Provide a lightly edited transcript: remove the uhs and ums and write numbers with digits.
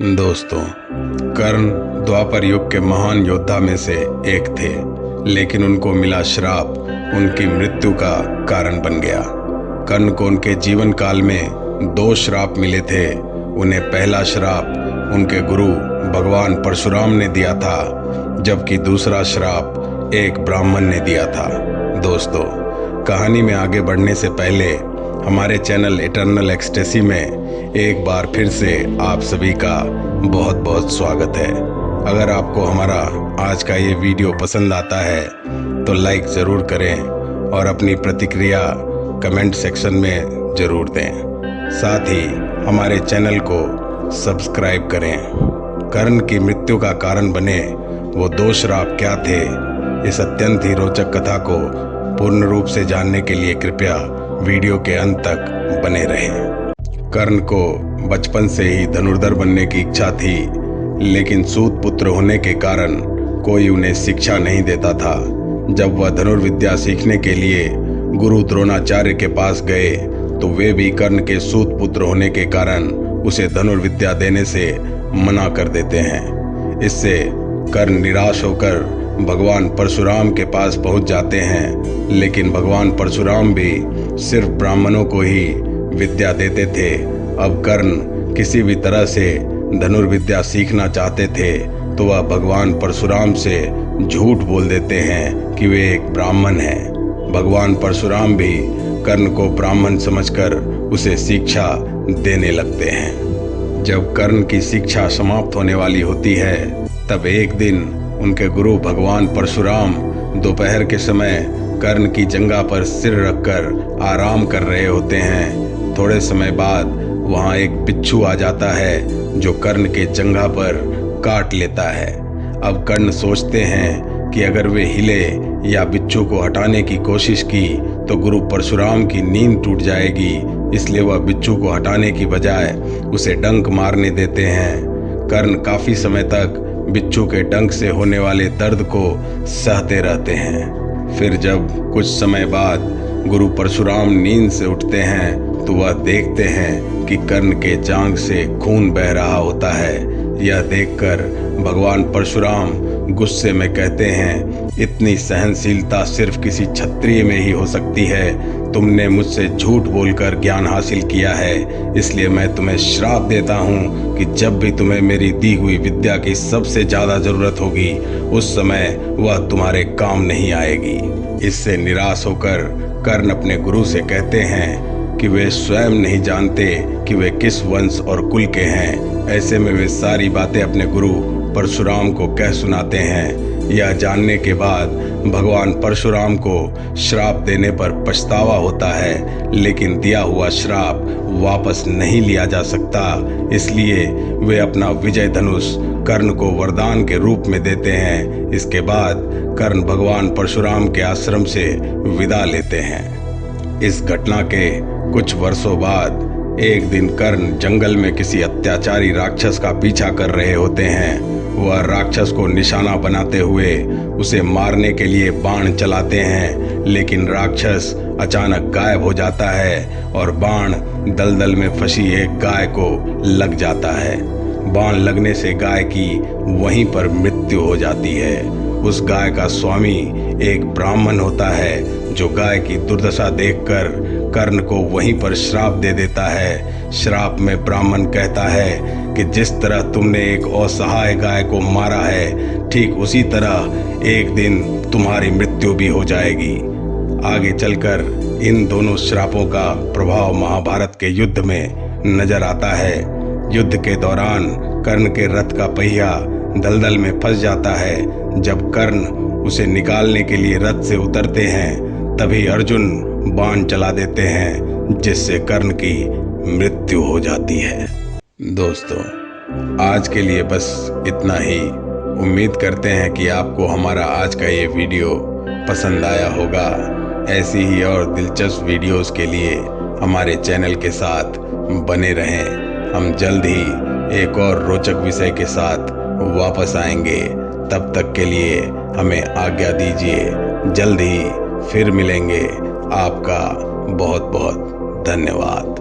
दोस्तों, कर्ण द्वापर युग के महान योद्धा में से एक थे, लेकिन उनको मिला श्राप उनकी मृत्यु का कारण बन गया। कर्ण को उनके जीवन काल में 2 श्राप मिले थे। उन्हें पहला श्राप उनके गुरु भगवान परशुराम ने दिया था, जबकि दूसरा श्राप एक ब्राह्मण ने दिया था। दोस्तों, कहानी में आगे बढ़ने से पहले हमारे चैनल इटर्नल एक्सटेसी में एक बार फिर से आप सभी का बहुत बहुत स्वागत है। अगर आपको हमारा आज का ये वीडियो पसंद आता है तो लाइक ज़रूर करें और अपनी प्रतिक्रिया कमेंट सेक्शन में ज़रूर दें। साथ ही हमारे चैनल को सब्सक्राइब करें। कर्ण की मृत्यु का कारण बने वो 2 श्राप क्या थे, इस अत्यंत ही रोचक कथा को पूर्ण रूप से जानने के लिए कृपया वीडियो के अंत तक बने रहें। कर्ण को बचपन से ही धनुर्धर बनने की इच्छा थी, लेकिन सूत पुत्र होने के कारण कोई उन्हें शिक्षा नहीं देता था। जब वह धनुर्विद्या सीखने के लिए गुरु द्रोणाचार्य के पास गए तो वे भी कर्ण के सूत पुत्र होने के कारण उसे धनुर्विद्या देने से मना कर देते हैं। इससे कर्ण निराश होकर भगवान परशुराम के पास पहुंच जाते हैं, लेकिन भगवान परशुराम भी सिर्फ ब्राह्मणों को ही विद्या देते थे। अब कर्ण किसी भी तरह से धनुर्विद्या सीखना चाहते थे तो वह भगवान परशुराम से झूठ बोल देते हैं कि वे एक ब्राह्मण हैं। भगवान परशुराम भी कर्ण को ब्राह्मण समझकर उसे शिक्षा देने लगते हैं। जब कर्ण की शिक्षा समाप्त होने वाली होती है तब एक दिन उनके गुरु भगवान परशुराम दोपहर के समय कर्ण की जंघा पर सिर रखकर आराम कर रहे होते हैं। थोड़े समय बाद वहां एक बिच्छू आ जाता है जो कर्ण के जंघा पर काट लेता है। अब कर्ण सोचते हैं कि अगर वे हिले या बिच्छू को हटाने की कोशिश की तो गुरु परशुराम की नींद टूट जाएगी, इसलिए वह बिच्छू को हटाने की बजाय उसे डंक मारने देते हैं। कर्ण काफी समय तक बिच्छू के डंक से होने वाले दर्द को सहते रहते हैं। फिर जब कुछ समय बाद गुरु परशुराम नींद से उठते हैं तो वह देखते हैं कि कर्ण के जांघ से खून बह रहा होता है। यह देखकर भगवान परशुराम गुस्से में कहते हैं, इतनी सहनशीलता सिर्फ किसी क्षत्रिय में ही हो सकती है। तुमने मुझसे झूठ बोलकर ज्ञान हासिल किया है, इसलिए मैं तुम्हें श्राप देता हूँ कि जब भी तुम्हें मेरी दी हुई विद्या की सबसे ज़्यादा ज़रूरत होगी उस समय वह तुम्हारे काम नहीं आएगी। इससे निराश होकर कर्ण अपने गुरु से कहते हैं कि वे स्वयं नहीं जानते कि वे किस वंश और कुल के हैं। ऐसे में वे सारी बातें अपने गुरु परशुराम को कह सुनाते हैं। यह जानने के बाद भगवान परशुराम को श्राप देने पर पछतावा होता है, लेकिन दिया हुआ श्राप वापस नहीं लिया जा सकता। इसलिए वे अपना विजय धनुष कर्ण को वरदान के रूप में देते हैं। इसके बाद कर्ण भगवान परशुराम के आश्रम से विदा लेते हैं। इस घटना के कुछ वर्षों बाद एक दिन कर्ण जंगल में किसी अत्याचारी राक्षस का पीछा कर रहे होते हैं। वह राक्षस को निशाना बनाते हुए उसे मारने के लिए बाण चलाते हैं, लेकिन राक्षस अचानक गायब हो जाता है और बाण दलदल में फंसी एक गाय को लग जाता है। बाण लगने से गाय की वहीं पर मृत्यु हो जाती है। उस गाय का स्वामी एक ब्राह्मण होता है जो गाय की दुर्दशा देखकर कर्ण को वहीं पर श्राप दे देता है। श्राप में ब्राह्मण कहता है कि जिस तरह तुमने एक असहाय गाय को मारा है, ठीक उसी तरह एक दिन तुम्हारी मृत्यु भी हो जाएगी। आगे चलकर इन दोनों श्रापों का प्रभाव महाभारत के युद्ध में नजर आता है। युद्ध के दौरान कर्ण के रथ का पहिया दलदल में फंस जाता है। जब कर्ण उसे निकालने के लिए रथ से उतरते हैं तभी अर्जुन बाण चला देते हैं, जिससे कर्ण की मृत्यु हो जाती है। दोस्तों, आज के लिए बस इतना ही। उम्मीद करते हैं कि आपको हमारा आज का ये वीडियो पसंद आया होगा। ऐसी ही और दिलचस्प वीडियोस के लिए हमारे चैनल के साथ बने रहें। हम जल्द ही एक और रोचक विषय के साथ वापस आएंगे। तब तक के लिए हमें आज्ञा दीजिए। जल्द ही फिर मिलेंगे। आपका बहुत बहुत धन्यवाद।